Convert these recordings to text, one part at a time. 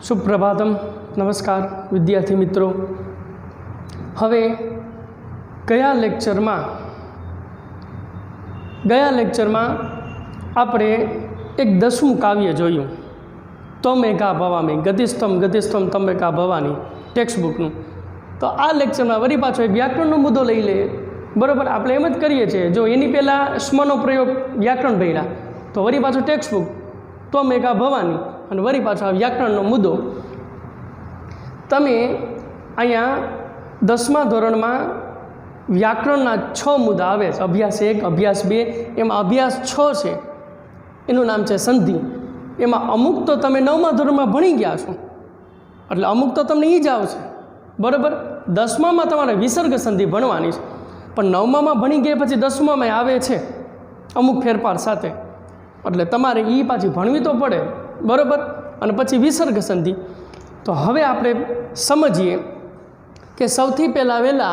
सुप्रभातम नमस्कार विद्यार्थी मित्रों। हवे गया लेक्चर में आपणे एक 10मुं काव्य जोयुं, तमेका भवामी, गतिस्थम तमेका भवानी टेक्स्टबुकनु। तो आ लेक्चर में वरी पाछो एक व्याकरणनो मुद्दो लई ले। बराबर, आपणे एम ज करीए छीए। जो एनी पहेला स्मनो प्रयोग व्याकरण भर्या तो वरी पाछो टेक्स्टबुक तमेका भवानी અને વળી પાછો વ્યાકરણનો મુદ્દો। તમે અહીંયા 10મા ધોરણમાં વ્યાકરણના 6 મુદ્દા આવે છે। અભ્યાસ 1, અભ્યાસ 2, એમાં અભ્યાસ 6 છે, એનું નામ છે સંધિ। એમાં અમુક તો તમે 9મા ધોરણમાં ભણી ગયા છો, એટલે અમુક તો તમને એ જ આવશે। બરાબર, 10મામાં તમારે વિસર્ગ સંધિ ભણવાની છે, પણ 9મામાં ભણી ગયા પછી 10મામાં આવે છે અમુક ફેરફાર સાથે, એટલે તમારે એ પાછી ભણવી તો પડે। बराबर, और पछी विसर्ग संधि। तो हवे आपणे समझीए कि सौथी पहला वेला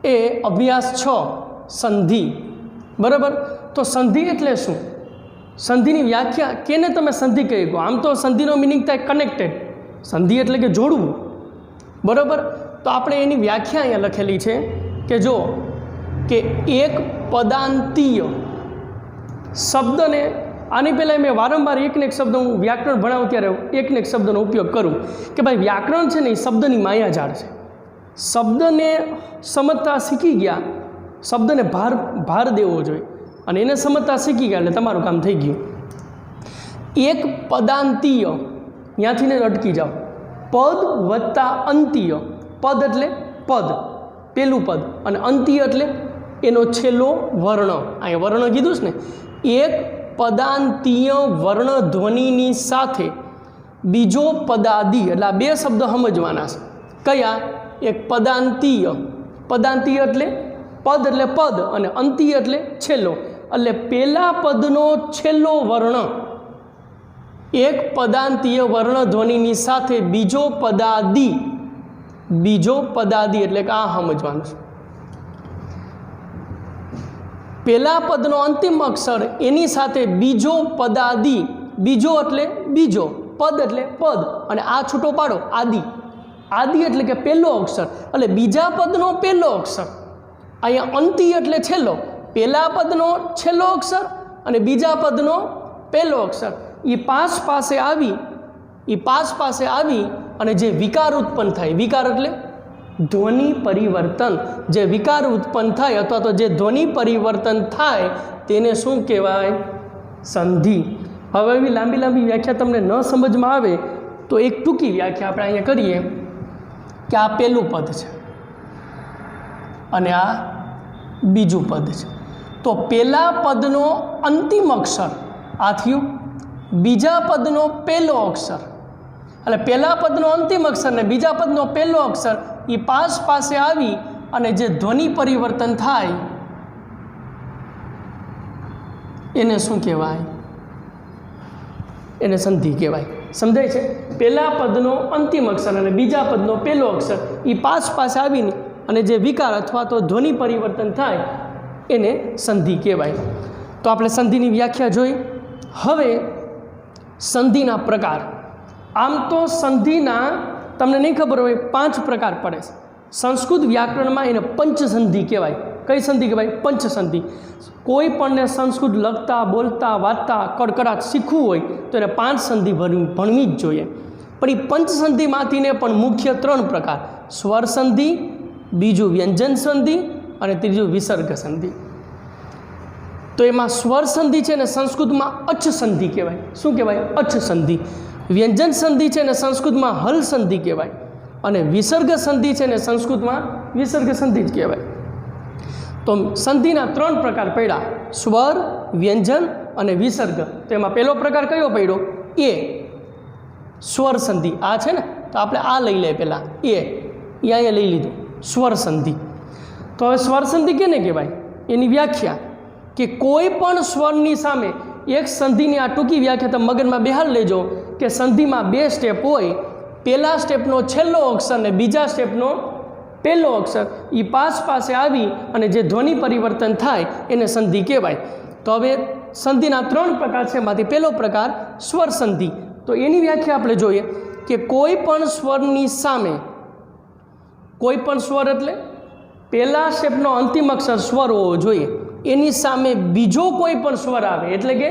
ए अभ्यास 6 संधि। बराबर, तो संधि एटले शुं? संधिनी व्याख्या केने तमे संधि कही गो? आम तो संधिनो मीनिंग थाय कनेक्टेड। संधि एटले के जोड़वुं। बराबर, तो आपणे एनी व्याख्या अहींया लखेली छे कि जो कि एक पदांतीय शब्द ने आनी पहला मैं वारंवार एक ने एक शब्द हूँ व्याकरण भणावुं त्यारे एक ने एक शब्दनो उपयोग करूँ कि भाई व्याकरण है ने शब्दनी मायाजाळ है। शब्द ने समझता शीखी गया, शब्द ने भार देवो जोईए अने एने समझता शीखी गया एटले तमारुं काम थई गयुं। एक पदांतीय यांथी ने अटकी जाओ। पद वत्ता अंतीय। पद एटले पद, पेलुं पद, अने अंतीय एटले एनो छेल्लो वर्ण। अहीं वर्ण कीधुं छे ने। एक पदांतीय वर्ण ध्वनि साथे बीजो पदादि, एटले बे शब्द समझवाना छे। कया? एक पदांतीय, पदांतीय एटले पद एटले पद अने अंतीय एटले छेल्लो, एटले पेला पदनो छेल्लो वर्ण। एक पदांतीय वर्ण ध्वनि साथे बीजो पदादि, बीजो पदादि एटले के आ समझवानुं छे। पहला पदनो अंतिम अक्षर एनी साथे बीजो पदादि, बीजो एटले बीजो, पद एटले पद, अने आ छूटो पाड़ो आदि। आदि एटले के पहलो अक्षर, एटले बीजा पदनो पहलो अक्षर। अहींया अंती एटले छेल्लो, पहला पदनो छेल्लो अक्षर अने बीजा पदनो पहलो अक्षर। ई पास पासे आवी अने जे विकार उत्पन्न थाय, विकार एटले ध्वनि परिवर्तन। जे विकार उत्पन्न थाय अथवा तो जे ध्वनि परिवर्तन थाय तेने शुं कहेवाय? संधि। हवे एवी लांबी लांबी व्याख्या तमने न समझ में आवे तो एक टूंकी व्याख्या आपणे अहींया करीए कि आ पहेलुं पद छे अने आ बीजुं पद छे। तो पहेला पदनो अंतिम अक्षर आ थयुं, बीजा पदनो पहेलो अक्षर, એટલે પહેલા પદનો અંતિમ અક્ષર ને બીજા પદનો પહેલો અક્ષર એ પાસે આવી અને જે ધ્વનિ પરિવર્તન થાય એને શું કહેવાય? એને સંધિ કહેવાય। સમજાય છે? પહેલા પદનો અંતિમ અક્ષર અને બીજા પદનો પહેલો અક્ષર એ પાસે આવીને અને જે વિકાર અથવા તો ધ્વનિ પરિવર્તન થાય એને સંધિ કહેવાય। તો આપણે સંધિની વ્યાખ્યા જોઈ। હવે સંધિના પ્રકાર। आम तो संधिना तमने नहीं खबर हो 5 प्रकार पड़े। संस्कृत व्याकरण में एने पंचसंधि कहवाय। कई संधि कहवाय? पंचसंधि। कोई पण ने संस्कृत लखता बोलता वाँचता कड़कड़ाट शीखवुं होय तो एने 5 संधि भणवी ज जोईए। पण ए पंचसंधिमांथी ने पण मुख्य 3 प्रकार, स्वर संधि, बीजू व्यंजन संधि अने तीजू विसर्ग संधि। तो एमां स्वर संधि छे ने संस्कृत में अच्छ संधि कहवाय। शुं कहवाय? अच्छ संधि। व्यंजन संधि है ने संस्कृत में हल संधि कहवाय अने विसर्ग संधि है ने संस्कृत में विसर्ग संधि ज कहवाय। तो संधिना 3 प्रकार पड्या, स्वर, व्यंजन अने विसर्ग। तो एमां पहेलो प्रकार कयो पड्यो? ए स्वर संधि। आ छे ने तो आपणे आ लई ले पहेला ए अहींया लई लीधुं स्वर संधि। तो हवे स्वर संधि केने कहेवाय? एनी व्याख्या कि कोई पण स्वरनी सामे एक संधिनी आ टूंकी व्याख्या तमे मगजमां बेहार लेजो कि संधि में 2 स्टेप होय। पहला स्टेपनो छेल्लो अक्षर ने बीजा स्टेपनो पहलो अक्षर ई पासे आवी अने जे ध्वनि परिवर्तन थाय एने संधि कहेवाय। तो हवे संधिना 3 प्रकार छे, एमांथी पहलो प्रकार स्वर संधि। तो एनी व्याख्या आपणे जोईए કે કોઈ પણ સ્વરની સામે, કોઈ પણ સ્વર એટલે પહેલા શબ્દનો અંતિમ અક્ષર સ્વર હોવો જોઈએ, એની સામે બીજો કોઈ પણ સ્વર આવે એટલે કે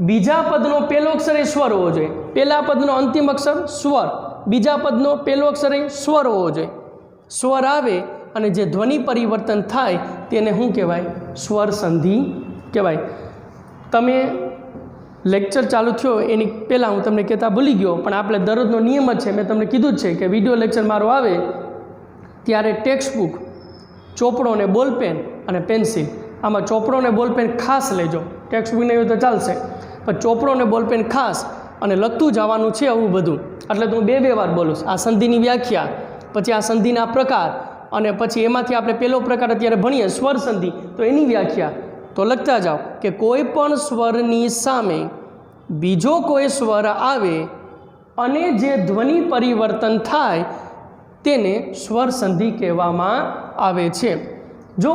બીજા પદનો પહેલો અક્ષર એ સ્વર હોવો જોઈએ, પહેલા પદનો અંતિમ અક્ષર સ્વર, બીજા પદનો પહેલો અક્ષર એ સ્વર હોવો જોઈએ. સ્વર આવે અને જે ધ્વનિ પરિવર્તન થાય તેને શું કહેવાય? સ્વર સંધિ કહેવાય. તમે લેક્ચર ચાલુ થયો એની પહેલાં હું તમને કહેતા ભૂલી ગયો, પણ આપણે દરરોજનો નિયમ જ છે, મેં તમને કીધું જ છે કે વિડીયો લેક્ચર મારો આવે ત્યારે ટેક્સ્ટ બુક, ચોપડો ને બોલપેન અને પેન્સિલ, આમાં ચોપડો ને બોલપેન ખાસ લેજો, ટેક્સ્ટ બુક નહીં હોય તો ચાલશે, પણ ચોપડો ને બોલપેન ખાસ અને લખતું જવાનું છે આવું બધું. એટલે તો હું બે વાર બોલું, આ સંધિની વ્યાખ્યા, પછી આ સંધિના પ્રકાર, અને પછી એમાંથી આપણે પહેલો પ્રકાર અત્યારે ભણીએ સ્વર સંધિ, તો એની વ્યાખ્યા. તો લખતા જાઓ કે કોઈ પણ સ્વરની સામે બીજો કોઈ સ્વર આવે અને જે ધ્વનિ પરિવર્તન થાય તેને સ્વર સંધિ કહેવામાં આવે છે. જો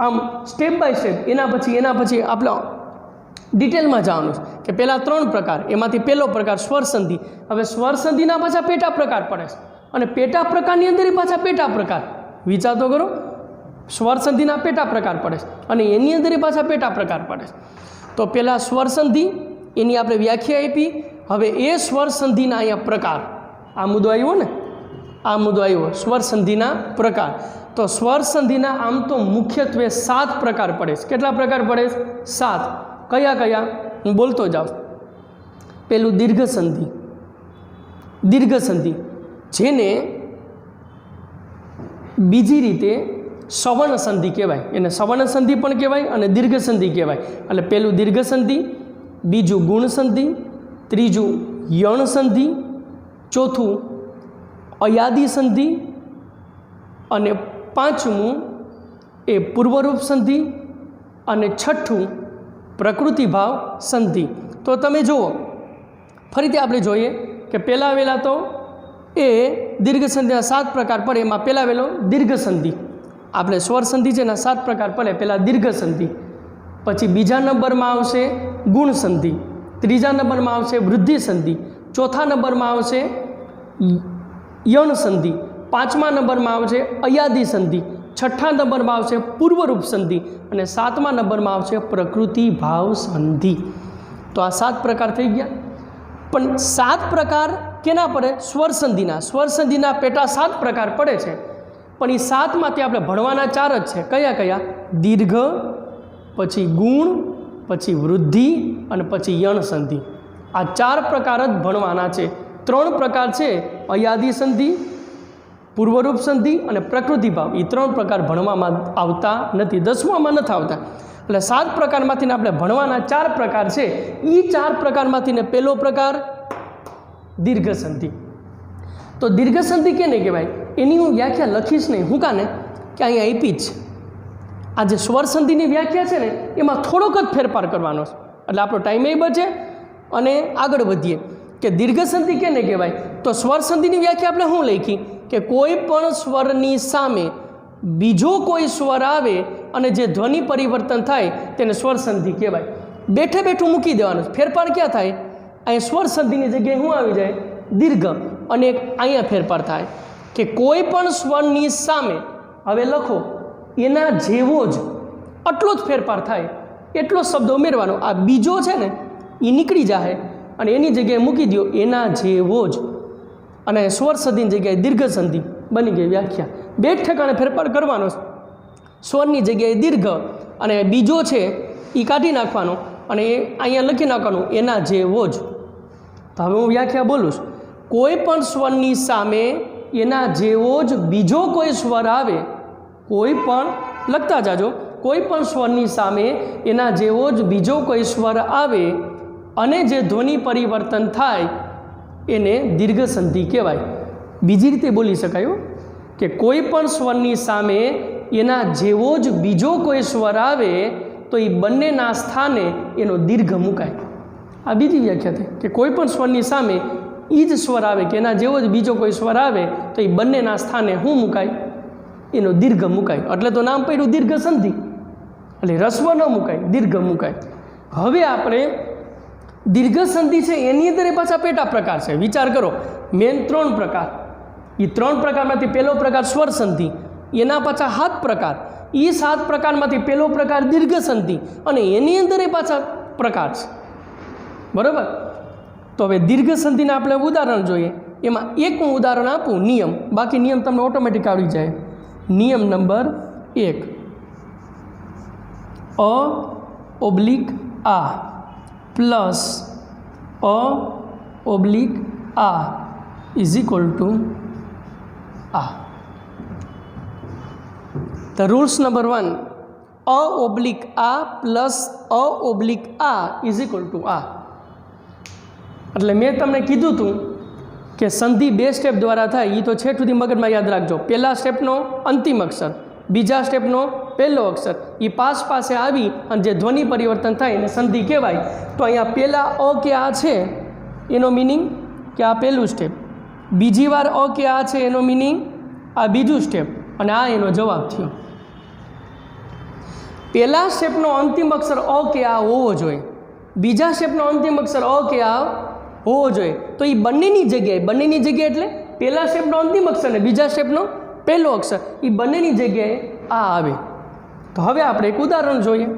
આમ સ્ટેપ બાય સ્ટેપ એના પછી આપણે ડિટેલમાં જવાનું છે કે પહેલાં 3 પ્રકાર, એમાંથી પહેલો પ્રકાર સ્વર સંધિ. હવે સ્વર સંધિના પાછા પેટા પ્રકાર પડે છે, અને પેટા પ્રકારની અંદર પાછા પેટા પ્રકાર, વિચાર તો કરો, સ્વર સંધિના પેટા પ્રકાર પડે છે અને એની અંદર પાછા પેટા પ્રકાર પડે છે. તો પહેલાં સ્વર સંધિ, એની આપણે વ્યાખ્યા આપી. હવે એ સ્વર સંધિના અહીંયા પ્રકાર, આ મુદ્દો આવ્યો ને, આ મુદ્દો આવ્યો સ્વર સંધિના પ્રકાર. તો સ્વર સંધિના આમ તો મુખ્યત્વે 7 પ્રકાર પડે છે. કેટલા પ્રકાર પડે છે? 7. કયા કયા? હું બોલતો જાઉં. પેલું દીર્ઘ સંધિ. દીર્ઘ સંધિ જેને બીજી રીતે સવર્ણ સંધિ કહેવાય, એને સવર્ણ સંધિ પણ કહેવાય અને દીર્ઘ સંધિ કહેવાય. એટલે પહેલું દીર્ઘ સંધિ, બીજું ગુણ સંધિ, ત્રીજું યણ સંધિ, ચોથું અયાદી સંધિ, અને પાંચમું એ પૂર્વરૂપ સંધિ, અને છઠ્ઠું પ્રકૃતિભાવ સંધિ. તો તમે જુઓ, ફરીથી આપણે જોઈએ કે પહેલાં તો એ દીર્ઘ સંધિના 7 પ્રકાર પડે, એમાં પહેલાં વહેલો દીર્ઘ સંધિ. આપણે સ્વર સંધિ છે ને 7 પ્રકાર પડે, પહેલાં દીર્ઘ સંધિ, પછી બીજા નંબરમાં આવશે ગુણ સંધિ, ત્રીજા નંબરમાં આવશે વૃદ્ધિ સંધિ, ચોથા નંબરમાં આવશે યણ સંધિ, પાંચમા નંબરમાં આવશે અયાદી સંધિ, છઠ્ઠા નંબરમાં આવશે પૂર્વરૂપ સંધિ, અને 7મા નંબરમાં આવશે પ્રકૃતિ ભાવ સંધિ. તો આ 7 પ્રકાર થઈ ગયા. પણ 7 પ્રકાર કેના પડે? સ્વર સંધિના. સ્વર સંધિના પેટા 7 પ્રકાર પડે છે, પણ એ 7માંથી આપણે ભણવાના 4 જ છે. કયા કયા? દીર્ઘ, પછી ગુણ, પછી વૃદ્ધિ અને પછી યણ સંધિ. આ 4 પ્રકાર જ ભણવાના છે. 3 પ્રકાર છે અયાદી સંધિ, પૂર્વરૂપ સંધિ અને પ્રકૃતિભાવ. એ 3 પ્રકાર ભણવામાં આવતા નથી, 10મામાં નથી આવતા. એટલે 7 પ્રકારમાંથી આપણે ભણવાના 4 પ્રકાર છે. એ 4 પ્રકારમાંથી પહેલો પ્રકાર દીર્ઘ સંધિ. તો દીર્ઘ સંધિ કેને કહેવાય? એની હું વ્યાખ્યા લખીશ નહીં. હું કાને કે અહીંયા આપી જ છે. આ જે સ્વર સંધિની વ્યાખ્યા છે ને એમાં થોડોક જ ફેરફાર કરવાનો છે, એટલે આપણો ટાઈમ એ બચે અને આગળ વધીએ. કે દીર્ઘ સંધિ કેને કહેવાય? તો સ્વર સંધિની વ્યાખ્યા આપણે શું લખી કે કોઈ પણ સ્વરની સામે બીજો કોઈ સ્વર આવે અને જે ધ્વનિ પરિવર્તન થાય તેને સ્વર સંધિ કહેવાય. બેઠે બેઠું મૂકી દેવાનું. ફેરફાર ક્યાં થાય? અહીંયા સ્વર સંધિની જગ્યાએ શું આવી જાય? દીર્ઘ. અને અહીંયા ફેરફાર થાય કે કોઈ પણ સ્વરની સામે, હવે લખો એના જેવો જ, આટલો જ ફેરફાર થાય, એટલો શબ્દ ઉમેરવાનો. આ બીજો છે ને એ નીકળી જાય અને એની જગ્યાએ મૂકી દો એના જેવો જ, અને સ્વર સંધિની જગ્યાએ દીર્ઘ સંધિ બની ગઈ વ્યાખ્યા. 2 ઠેકાણે ફેરફાર કરવાનો. સ્વરની જગ્યાએ દીર્ઘ અને બીજો છે એ કાઢી નાખવાનો અને એ અહીંયા લખી નાખવાનું એના જેવો જ. તો હવે હું વ્યાખ્યા બોલું છું. કોઈ પણ સ્વરની સામે એના જેવો જ બીજો કોઈ સ્વર આવે, કોઈ પણ લખતા જાજો, કોઈ પણ સ્વરની સામે એના જેવો જ બીજો કોઈ સ્વર આવે અને જે ધ્વનિ પરિવર્તન થાય એને દીર્ઘ સંધિ કહેવાય. બીજી રીતે બોલી શકાય કે કોઈ પણ સ્વરની સામે એના જેવો જ બીજો કોઈ સ્વર આવે તો એ બંનેના સ્થાને એનો દીર્ઘ મુકાય. આ બીજી વ્યાખ્યા થઈ કે કોઈ પણ સ્વરની સામે એ જ સ્વર આવે કે એના જેવો જ બીજો કોઈ સ્વર આવે તો એ બંનેના સ્થાને શું મુકાય? એનો દીર્ઘ મુકાય. એટલે તો નામ પડ્યું દીર્ઘ સંધિ. એટલે રસ્વ ન મુકાય, દીર્ઘ મુકાય. હવે આપણે दीर्घ संधि है एनी अंदर ए पाछा पेटा प्रकार है। विचार करो, मेन 3 प्रकार, ये 3 प्रकार में पहलो प्रकार स्वर संधि, एना पाछा 7 प्रकार, ये 7 प्रकार में पहलो प्रकार दीर्घ संधि और एनी अंदर ए पाछा प्रकार है। बराबर। तो हवे दीर्घ संधि ने आपणे उदाहरण जोईए। एमां एक हूँ उदाहरण आपू, नियम, बाकी नियम तमने ऑटोमेटिक आवड़ी जाए। नियम नंबर 1, अ ओब्लिक आ प्लस अ ओब्लिक आ इज इक्वल टू आ। द रूल्स नंबर 1, अ ओब्लिक आ प्लस अ ओब्लिक आ इज इक्वल टू आ। એટલે મેં તમને કીધું હતું કે સંધિ 2 સ્ટેપ દ્વારા થાય, એ તો છેક સુધી મગજમાં યાદ રાખજો। પહેલા સ્ટેપનો અંતિમ અક્ષર, બીજા સ્ટેપનો પહેલો અક્ષર, એ પાસે આવી અને જે ધ્વનિ પરિવર્તન થાય એને સંધિ કહેવાય। તો અહીંયા પહેલા અ કે આ છે એનો મિનિંગ કે આ પહેલું સ્ટેપ, બીજી વાર અ કે આ છે એનો મિનિંગ આ બીજું સ્ટેપ, અને આ એનો જવાબ થયો। પહેલા સ્ટેપનો અંતિમ અક્ષર અ કે આ હોવો જોઈએ, બીજા સ્ટેપનો અંતિમ અક્ષર અ કે આ હોવો જોઈએ। તો એ બંનેની જગ્યાએ એટલે પહેલા સ્ટેપનો અંતિમ અક્ષર ને બીજા સ્ટેપનો પહેલો અક્ષર, એ બંનેની જગ્યાએ આ આવે। તો હવે આપણે એક ઉદાહરણ જોઈએ।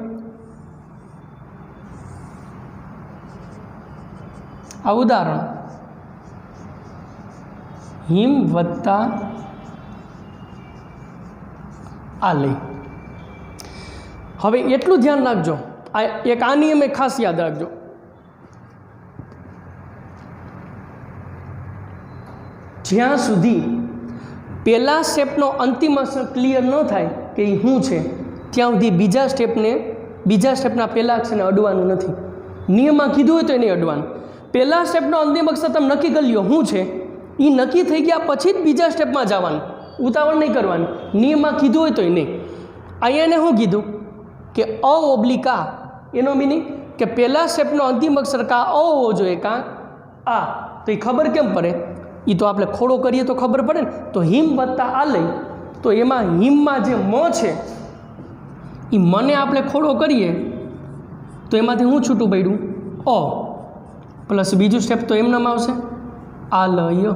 આ ઉદાહરણ હિમ વત્તા આલે। હવે એટલું ધ્યાન રાખજો, એક આ નિયમ ખાસ યાદ રાખજો। જ્યાં સુધી પહેલા સ્ટેપનો અંતિમ અક્ષર ક્લિયર ન થાય કે એ શું છે, ત્યાં સુધી બીજા સ્ટેપના પહેલા અક્ષરને અડવાનું નથી। નિયમમાં કીધું હોય તો એને અડવાનું। પહેલા સ્ટેપનો અંતિમ અક્ષર તમે નક્કી કરી લ્યો શું છે, એ નક્કી થઈ ગયા પછી જ બીજા સ્ટેપમાં જવાનું, ઉતાવળ નહીં કરવાની। નિયમમાં કીધું હોય તો એ નહીં। અહીંયા એને શું કીધું કે અ ઓબ્લિક આ, એનો મિનિંગ કે પહેલા સ્ટેપનો અંતિમ અક્ષર કાં અ હોવો જોઈએ કાં આ। તો એ ખબર કેમ પડે, એ તો આપણે ખોડો કરીએ તો ખબર પડે ને। તો હિમ વત્તા આ લઈ, તો એમાં હિમમાં જે મ છે એ મને આપણે ખોડો કરીએ તો એમાંથી હું છૂટું પડ્યું અ, પ્લસ બીજું સ્ટેપ તો એમનામ આવશે આ લય।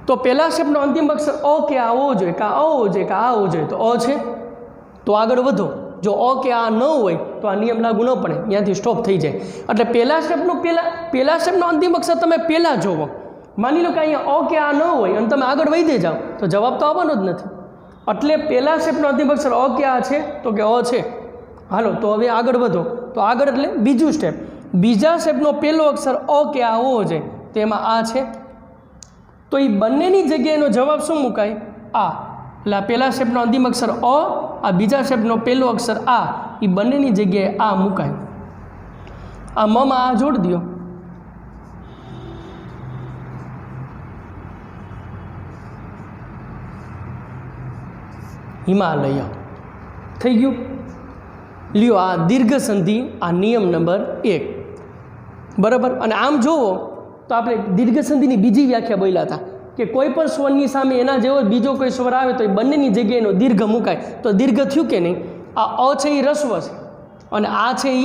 તો પહેલા સ્ટેપનો અંતિમ અક્ષર અ કે આ હોવો જોઈએ કાં અ હોવો જોઈએ કાં આ હોવો જોઈએ, તો અ છે તો આગળ વધો। જો અ કે આ ન હોય તો આ નિયમ લાગુ ન પડે, ત્યાંથી સ્ટોપ થઈ જાય। એટલે પહેલા સ્ટેપનો અંતિમ અક્ષર તમે પહેલાં જોવો। માની લો કે અહીંયા અ કે આ ન હોય અને તમે આગળ વધી જાઓ તો જવાબ તો આવવાનો જ નથી। એટલે પહેલા સ્ટેપનો અંતિમ અક્ષર અ કે આ છે તો કે અ છે, હાલો તો હવે આગળ વધો, તો આગળ એટલે બીજું સ્ટેપ, બીજા સ્ટેપનો પહેલો અક્ષર અ કે આ હોવો જોઈએ, તો એમાં આ છે। તો એ બંનેની જગ્યાએનો જવાબ શું મુકાય આ। એટલે આ પહેલા સ્ટેપનો અંતિમ અક્ષર અ, આ બીજા સ્ટેપનો પહેલો અક્ષર આ, એ બંનેની જગ્યાએ આ મુકાય। આ મમાં આ જોડી દો, હિમાલય થઈ ગયું। લ્યો આ દીર્ઘ સંધિ, આ નિયમ નંબર 1 બરાબર। અને આમ જુઓ તો આપણે દીર્ઘ સંધિની બીજી વ્યાખ્યા બોલ્યા હતા કે કોઈ પણ સ્વરની સામે એના જેવો બીજો કોઈ સ્વર આવે તો એ બંનેની જગ્યાએનો દીર્ઘ મુકાય। તો દીર્ઘ થયું કે નહીં, આ અ છે એ રસ્વ છે અને આ છે એ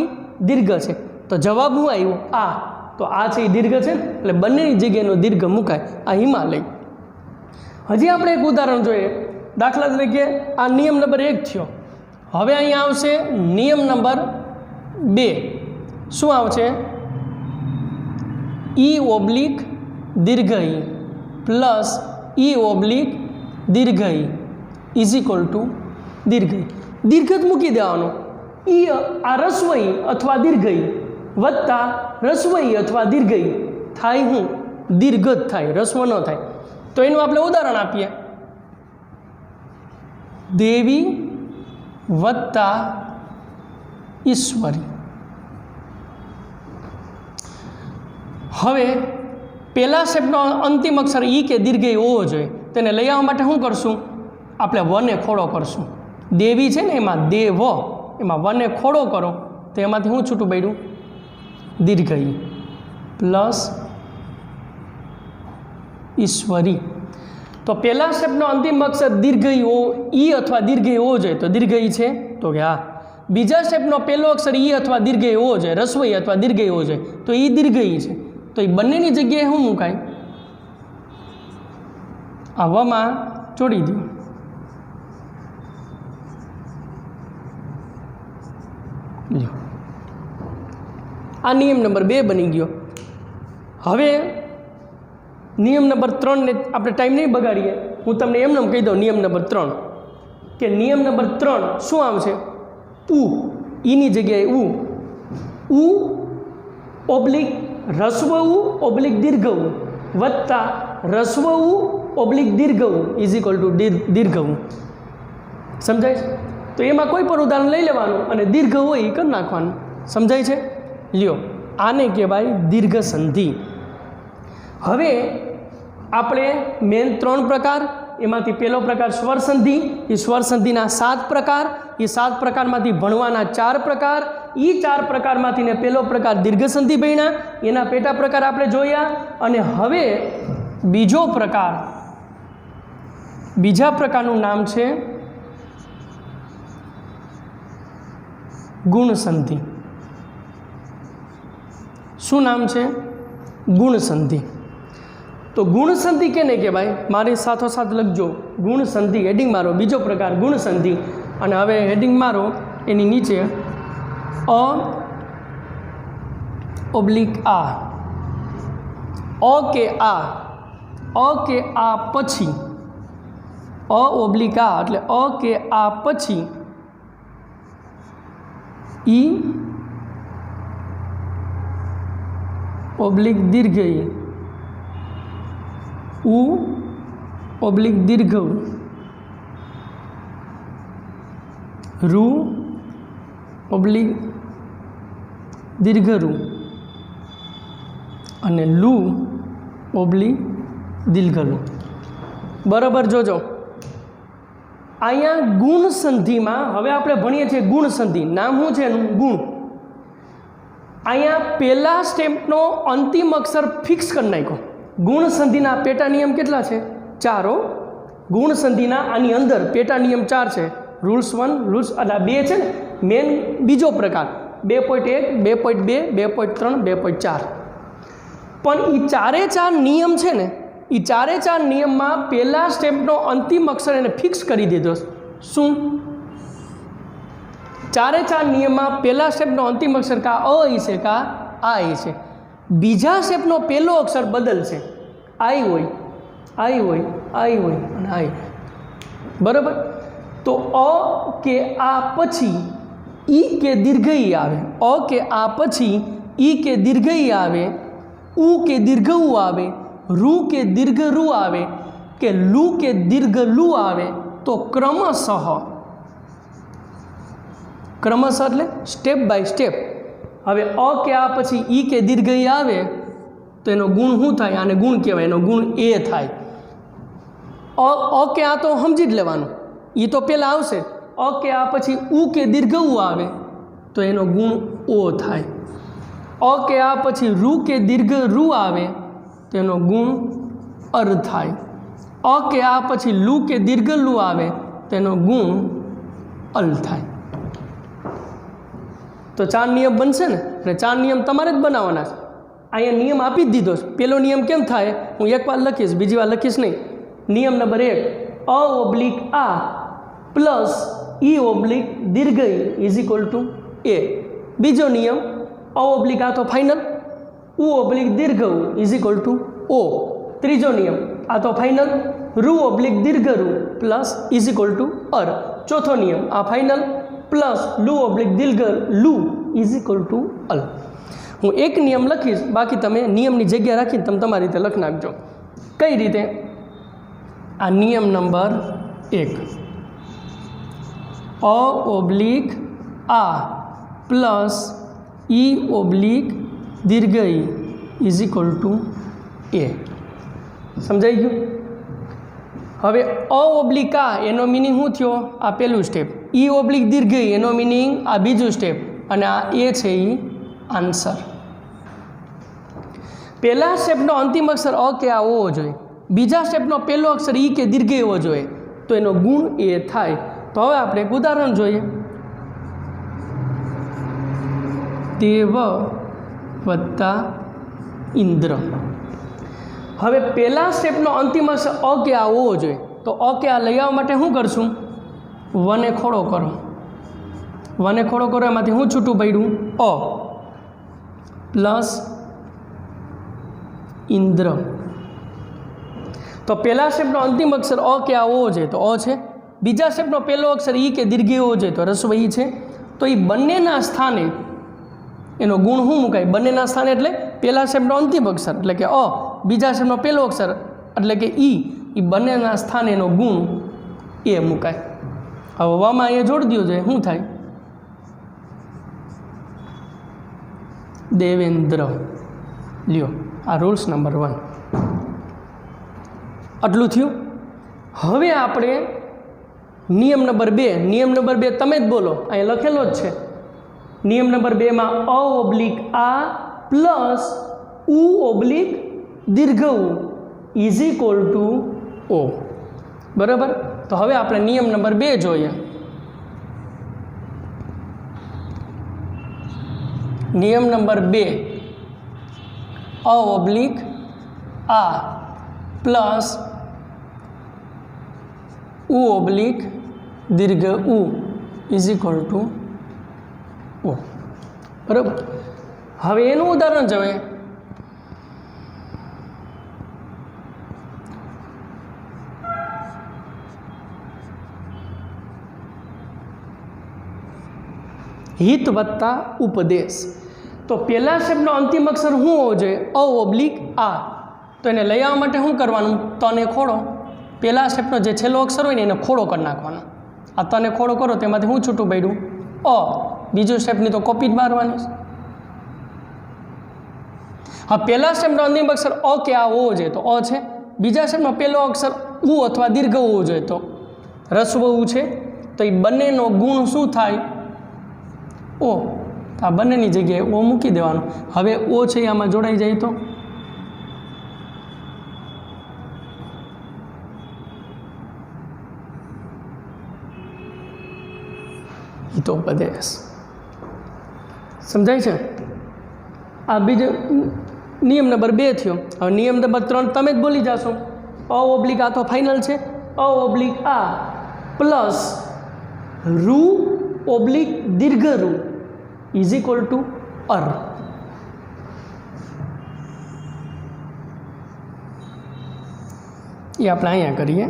દીર્ઘ છે, તો જવાબ શું આવ્યો આ। તો આ છે એ દીર્ઘ છે એટલે બંનેની જગ્યાએનો દીર્ઘ મુકાય, આ હિમાલય। હજી આપણે એક ઉદાહરણ જોઈએ। દાખલા તરીકે આ નિયમ નંબર 1 થયો। હવે અહીંયા આવશે નિયમ નંબર 2। શું આવશે, ઈ ઓબ્લિક દીર્ઘ ઈ પ્લસ ઈ ઓબ્લિક દીર્ઘ ઈ ઇઝ ઇક્વલ ટુ દીર્ઘ ઈ। દીર્ઘ જ મૂકી દેવાનો, ઈ આ રસ્વ ઈ અથવા દીર્ઘ ઈ વત્તા રસ્વ ઈ અથવા દીર્ઘ ઈ થાય હું દીર્ઘ જ થાય, રસ્વ ન થાય। તો એનું આપણે ઉદાહરણ આપીએ, દેવી વત્તા ઈશ્વરી। હવે પહેલા સ્ટેપનો અંતિમ અક્ષર ઈ કે દીર્ઘ ઈ હોવો જોઈએ, તેને લઈ આવવા માટે શું કરશું, આપણે વને ખોડો કરશું। દેવી છે ને એમાં દેવ, એમાં વને ખોડો કરો તો એમાંથી શું છૂટું પડ્યું દીર્ઘ ઈ પ્લસ ઈશ્વરી। તો પહેલા સ્ટેપનો અંતિમ અક્ષર દીર્ઘ ઈ અથવા દીર્ઘ ઈ હોવો જોઈએ, તો દીર્ઘ ઈ છે તો કે હા। બીજા સ્ટેપનો પહેલો અક્ષર ઈ અથવા દીર્ઘઈ હોવો જોઈએ, રસ્વઈ અથવા દીર્ઘઈ હોવો જોઈએ, તો ઈ દીર્ઘઈ છે, તો એ બંનેની જગ્યાએ શું મુકાય? આ વમાં જોડી દો. આ નિયમ નંબર 2 બની ગયો. હવે નિયમ નંબર 3 ને આપણે ટાઈમ નહીં બગાડીએ, હું તમને એમને કહી દઉં. નિયમ નંબર 3 કે નિયમ નંબર 3 શું આવશે? ઉ, ઈની જગ્યાએ ઉ ઓબ્લિક રસ્વ ઉ ઓબ્લિક દીર્ઘ ઉ વત્તા રસ્વ ઉ ઓબ્લિક દીર્ઘ ઉ ઇઝ ઇક્વલ ટુ દીર્ઘ ઉ. સમજાય છે? તો એમાં કોઈ પણ ઉદાહરણ લઈ લેવાનું અને દીર્ઘ હોય એ કરી નાખવાનું. સમજાય છે? લ્યો, આને કહેવાય દીર્ઘ સંધિ. હવે આપણે મેન 3 પ્રકાર, એમાંથી પહેલો પ્રકાર સ્વર સંધિ. એ સ્વર સંધિના 7 પ્રકાર, એ 7 પ્રકારમાંથી ભણવાના 4 પ્રકાર. એ 4 પ્રકારમાંથી ને પહેલો પ્રકાર દીર્ઘ સંધિ ભણ્યા, એના પેટા પ્રકાર આપણે જોયા. અને હવે બીજો પ્રકાર, બીજા પ્રકારનું નામ છે ગુણ સંધિ. શું નામ છે? ગુણ સંધિ. તો ગુણ સંધિ કેને કહેવાય? મારી સાથોસાથ લખજો. ગુણ સંધિ હેડિંગ મારો, બીજો પ્રકાર ગુણ સંધિ. અને હવે હેડિંગ મારો, એની નીચે અ ઓબ્લિક આ, અ કે આ પછી, અ ઓબ્લિક આ એટલે અ કે આ પછી ઈ ઓબ્લિક દીર્ઘઈ ઉ ઓબ્લિક દીર્ઘ રૂ ઓબ્લિક દીર્ઘ રૂ અને લુ ઓબ્લિક દીર્ઘ લુ. બરાબર જોજો. અહીંયા ગુણ સંધિમાં હવે આપણે ભણીએ છીએ ગુણ સંધિ. નામ શું છે એનું? ગુણ. અહીંયા પહેલા સ્ટેપનો અંતિમ અક્ષર ફિક્સ કરી નાખ્યો. ગુણ સંધિના પેટા નિયમ કેટલા છે? 4. ગુણ સંધિના આની અંદર પેટા નિયમ 4 છે. રૂલ્સ 1, રૂલ્સ એટલે 2 છે ને મેન. બીજો પ્રકાર 2.1, 2.2, 2.3, 2.4. પણ એ 4 નિયમ છે ને, એ 4 નિયમમાં પહેલા સ્ટેપનો અંતિમ અક્ષર એને ફિક્સ કરી દીધો. શું? 4 નિયમમાં પહેલા સ્ટેપનો અંતિમ અક્ષર કા અ છે કા આ છે. બીજા સ્ટેપનો પહેલો અક્ષર બદલશે. આઈ હોય અને આઈ. બરાબર? તો અ કે આ પછી ઈ કે દીર્ઘઈ આવે, અ કે આ પછી ઈ કે દીર્ઘઈ આવે, ઉ કે દીર્ઘ ઉ આવે, રૂ કે દીર્ઘ રૂ આવે કે લુ કે દીર્ઘ લુ આવે. તો ક્રમશઃ એટલે સ્ટેપ બાય સ્ટેપ. હવે અ કે આ પછી ઈ કે દીર્ઘઈ આવે તો એનો ગુણ શું થાય? આને ગુણ કહેવાય. એનો ગુણ એ થાય. અ કે આ તો સમજી જ લેવાનું, એ તો પહેલાં આવશે. અ કે આ પછી ઉ કે દીર્ઘ ઉ આવે તો એનો ગુણ ઓ થાય. અ કે આ પછી રૂ કે દીર્ઘ રૂ આવે તો એનો ગુણ અર થાય. અ કે આ પછી લુ કે દીર્ઘ લુ આવે તો એનો ગુણ અલ થાય. તો 4 નિયમ બનશે ને, અને 4 નિયમ તમારે જ બનાવવાના છે. અહીંયા નિયમ આપી જ દીધો છે. પહેલો નિયમ કેમ થાય? હું એક વાર લખીશ, બીજી વાર લખીશ નહીં. નિયમ નંબર 1, અ ઓબ્લિક આ પ્લસ ઈ ઓબ્લિક દીર્ઘઈ ઇઝ ઇક્વલ ટુ એ. બીજો નિયમ અ ઓબ્લિક આ તો ફાઇનલ, ઉ ઓબ્લિક દીર્ઘ ઉ ઇઝ ઇક્વલ ટુ ઓ. ત્રીજો નિયમ આ તો ફાઇનલ, રૂ ઓબ્લિક દીર્ઘ રૂ પ્લસ ઇઝ ઇક્વલ ટુ અર. ચોથો નિયમ આ ફાઇનલ પ્લસ લુ ઓબ્લિક દીર્ઘ લુ ઇઝ ઇક્વલ ટુ અલ. હું એક નિયમ લખીશ, બાકી તમે નિયમની જગ્યા રાખીને તમે તમારી રીતે લખી નાખજો. કઈ રીતે? આ નિયમ નંબર 1, અ ઓબ્લિક આ પ્લસ ઈ ઓબ્લિક દીર્ઘઈ ઇઝ ઇક્વલ ટુ એ. સમજાઈ ગયું? હવે અ ઓબ્લિક આ એનો મિનિંગ શું થયો? આ પહેલું સ્ટેપ. ઈ ઓબ્લિક દીર્ઘઈ એનો મિનિંગ આ બીજું સ્ટેપ. અને આ એ છે એ આન્સર. પહેલા સ્ટેપનો અંતિમ અક્ષર અ કે આ હોવો જોઈએ, બીજા સ્ટેપનો પહેલો અક્ષર ઈ કે દીર્ઘઈ હોવો જોઈએ, તો એનો ગુણ એ થાય. તો હવે આપણે એક ઉદાહરણ જોઈએ. देव वत्ता इंद्र। हवे पहला स्टेपनो अंतिम अक्षर अ के आवવો જોઈએ तो अ के आ लई आववा माटे शुं करशुं? वने खोड़ो करो, वने खोड़ो करो एमांथी शुं छूटुं पड्युं? अ प्लस इंद्र। तो पहला स्टेपनो अंतिम अक्षर अ के आवવો જોઈએ तो अ है। बीजा स्टेपनो पहलो अक्षर ई के दीर्घ होवो જોઈએ तो ह्रस्व ई है। तो ये बंनेना स्थाने एनो गुण शुं मुकाय? बंनेना स्थाने एटले पहला स्टेपनो अंतिम अक्षर एटले के अ, बीजा स्टेपनो पहलो अक्षर एटले के ई बंनेना स्थाने एनो गुण ए मुकाय। हवे वमा ए जोड़ी दो જોઈએ शुं थाय? देवेंद्र। ल्यो आ रूल्स नंबर 1 आटलू थयुं। हवे आपणे नियम नंबर 2, नियम नंबर 2 तमे ज बोलो, अहीं लखेलो ज छे। नियम नंबर 2 में अ ओब्लिक आ प्लस उ ओब्लिक दीर्घ उ इज इक्वल टू ओ। बराबर। तो हवे आपणे नियम नंबर 2 जोईए। नियम नंबर 2 अ ओब्लिक आ प्लस उ ओब्लिक दीर्घ उ इज इक्वल टू ओ। बराबर। हवे एनुं उदाहरण जोईए। हित वत्ता उपदेश। तो पहला शब्दनो अंतिम अक्षर शुं होवो जोईए? अ ओब्लिक आ। तो एने लई आववा माटे शुं करवानुं? तने खोड़ो। पहला स्टेपनो जे छेल्लो अक्षर होय ने एने खोड़ो कर नाखवानो। आ तने खोड़ो करो तेमांथी शुं छूटुं पड्युं? अ। बीजो स्टेपनी तो कॉपी ज मारवानी छे। हाँ, पहला स्टेपनो अंतिम अक्षर अ के आ होवो जोईए तो अ छे। बीजा स्टेपनो पहलो अक्षर उ अथवा दीर्घ होवो जोईए तो ह्रस्व उ छे। तो ई बंनेनो गुण शुं थाय? ओ। तो आ बंनेनी जग्याए ओ मूकी देवानो। हवे ओ छे आमां जोड़ाई जाय तो हितोपदेश। समझाय छे? आ बीजो नियम नंबर 2 थयो। हवे नियम नंबर 3 तमे ज बोली जाशो। अ ओब्लिक आ तो फाइनल छे। अ ओब्लिक आ प्लस रु ओब्लिक दीर्घ रु इज इक्वल टू अर। ये આપણે અહીંયા કરીએ।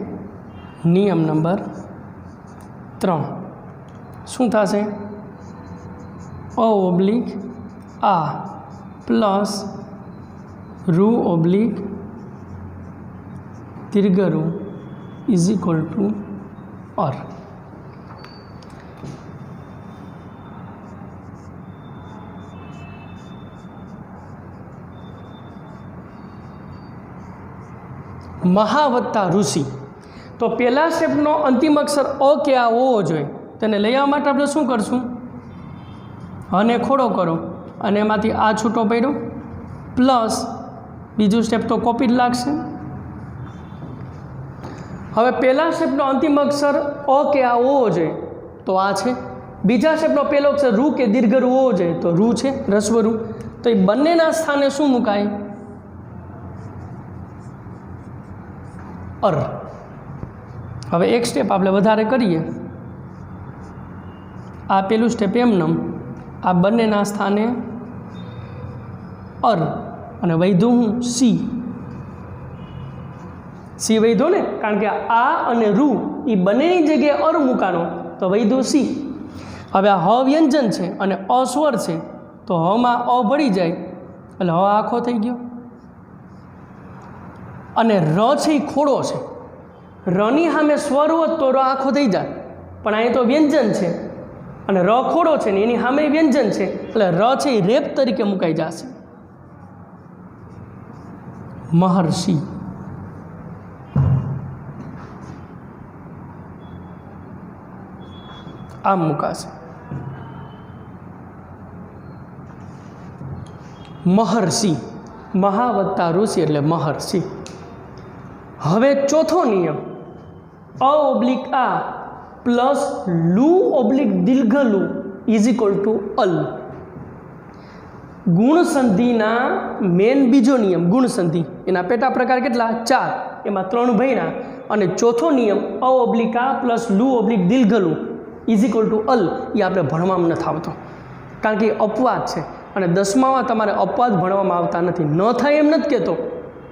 નિયમ નંબર 3 શું થશે? અ ઓબ્લિક આ પ્લસ રુ ઓબ્લિક દીર્ઘ રુ ઇઝ ઇક્વલ ટુ અર। महावत्ता ऋषि। तो पहला स्टेपनो अंतिम अक्षर अ के आ होवो जोईए। तेने लई आववा माटे आपणे शुं करशुं? अने खोड़ो करो अने एमांथी आ छूटो पड्यो प्लस बीजो स्टेप तो कॉपी ज लागशे। हवे पहला स्टेपनो अंतिम अक्षर अ के आ होवो जोईए तो आ छे। बीजा स्टेपनो पहलो अक्षर रु के दीर्घ रु होवो जोईए तो रु छे, ह्रस्व रु। तो ये बंनेना स्थाने शुं मुकाय? अर। हवे एक स्टेप आपणे वधारे करीए। आ पेलुं स्टेप एमनेम, आ बंनेना स्थाने अर अने वैधुं हुं सी। सी वैधो ने कारण के आ अने रु ई बंनेनी जग्याए अर मूकानो तो वैधो सी। हवे आ ह व्यंजन छे अने अ स्वर छे तो ह मां अ भળી જાય એટલે ह आखो थई गयो। अने र छे खोड़ो छे। રની સામે સ્વર હોત તો ર આખો થઈ જાય પણ અહીં તો વ્યંજન છે અને ર ખોડો છે ને એની સામે વ્યંજન છે એટલે ર છે એ રેપ તરીકે મુકાઈ જશે। મહર્ષિ। આમ મુકાશે। महर्षि। महा वत्ता ऋषि एटले महर्षि। हवे चौथो नियम अ ओब्लिक आ प्लस लू ओब्लिक दीर्घ लू इज इक्वल टू अल। ગુણસંધિના મેન બીજો નિયમ ગુણસંધિ એના પેટા પ્રકાર કેટલા 4 એમાં 3 ભણ્યા અને ચોથો નિયમ અ ઓબ્લિક આ પ્લસ લુ ઓબ્લિક દીર્ઘલુ ઇઝ ઇક્વલ ટુ અલ એ આપણે ભણવામાં નથી આવતો કારણ કે અપવાદ છે અને 10મામાં તમારે અપવાદ ભણવામાં આવતા નથી ન થાય એમ નથી કહેતો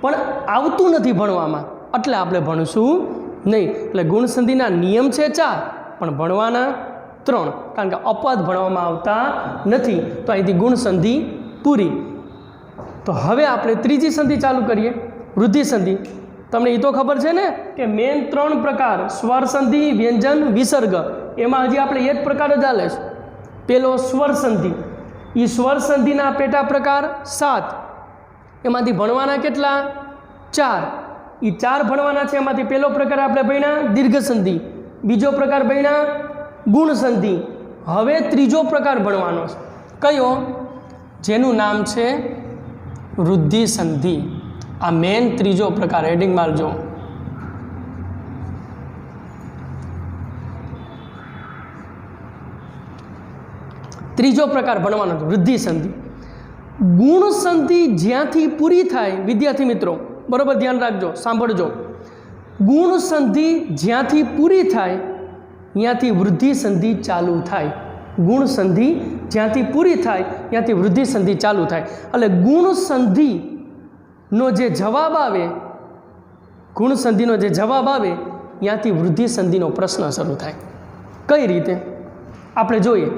પણ આવતું નથી ભણવામાં એટલે આપણે ભણશું નહીં એટલે ગુણસંધિના નિયમ છે 4 પણ ભણવાના 3 કારણ કે અપવાદ ભણવામાં આવતા નથી તો અહીંથી ગુણસંધિ પૂરી તો હવે આપણે ત્રીજી સંધિ ચાલુ કરીએ વૃદ્ધિ સંધિ તમને એ તો ખબર છે ને કે મેન 3 પ્રકાર સ્વર સંધિ વ્યંજન વિસર્ગ એમાં હજી આપણે એક પ્રકાર જ આલે છે પેલો સ્વર સંધિ એ સ્વર સંધિના પેટા પ્રકાર 7 એમાંથી ભણવાના કેટલા 4 એ 4 ભણવાના છે એમાંથી પહેલો પ્રકાર આપણે ભણ્યા દીર્ઘ સંધિ બીજો પ્રકાર ભણ્યા ગુણ સંધિ હવે ત્રીજો પ્રકાર ભણવાનો છે કયો જેનું નામ છે વૃદ્ધિ સંધિ આ મેન ત્રીજો પ્રકાર હેડિંગ મારજો ત્રીજો પ્રકાર ભણવાનો છે વૃદ્ધિ સંધિ ગુણ સંધિ જ્યાંથી પૂરી થાય વિદ્યાર્થી મિત્રો બરોબર ધ્યાન રાખજો સાંભળજો ગુણ સંધિ જ્યાંથી પૂરી થાય ત્યાંથી વૃદ્ધિ સંધિ ચાલુ થાય ગુણ સંધિ જ્યાંથી પૂરી થાય ત્યાંથી વૃદ્ધિ સંધિ ચાલુ થાય એટલે ગુણ સંધિનો જે જવાબ આવે ગુણ સંધિનો જે જવાબ આવે ત્યાંથી વૃદ્ધિ સંધિનો પ્રશ્ન શરૂ થાય કઈ રીતે આપણે જોઈએ